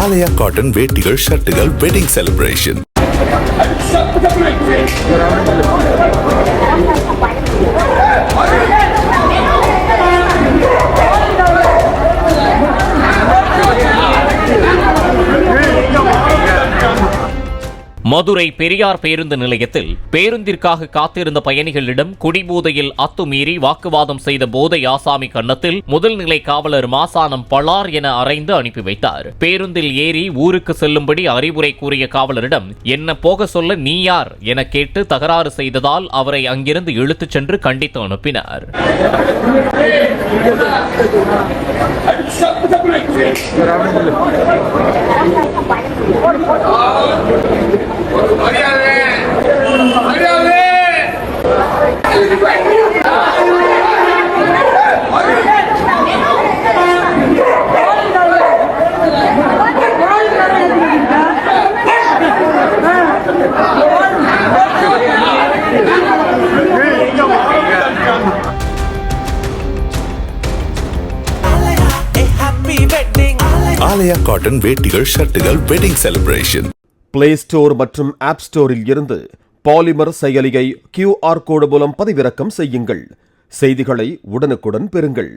ஆலயா cotton வேட்டிகள் ஷர்ட்டுகள் wedding celebration. Madurai Periyar பேருந்து நிலையத்தில் பேருந்திற்காக காத்திருந்த பயணிகளிடம் குடிபோதையில் அத்துமீறி வாக்குவாதம் செய்த போதை ஆசாமி கன்னத்தில் முதல் நிலை காவலர் மாசானம் பளார் என அறைந்து அனுப்பி வைத்தார். பேருந்தில் ஏறி ஊருக்கு செல்லும்படி அறிவுரை கூறிய காவலரிடம் என்ன போக சொல்ல நீ யார் என கேட்டு தகராறு செய்ததால் அவரை அங்கிருந்து இழுத்துச் சென்று கண்டித்து அனுப்பினார். ஆலயா காட்டன் வேட்டிகள் ஷர்ட்டுகள் வெட்டிங் செலிப்ரேஷன். பிளே ஸ்டோர் மற்றும் ஆப் ஸ்டோரில் இருந்து பாலிமர் செயலியை QR கோடு மூலம் பதிவிறக்கம் செய்யுங்கள். செய்திகளை உடனுக்குடன் பெறுங்கள்.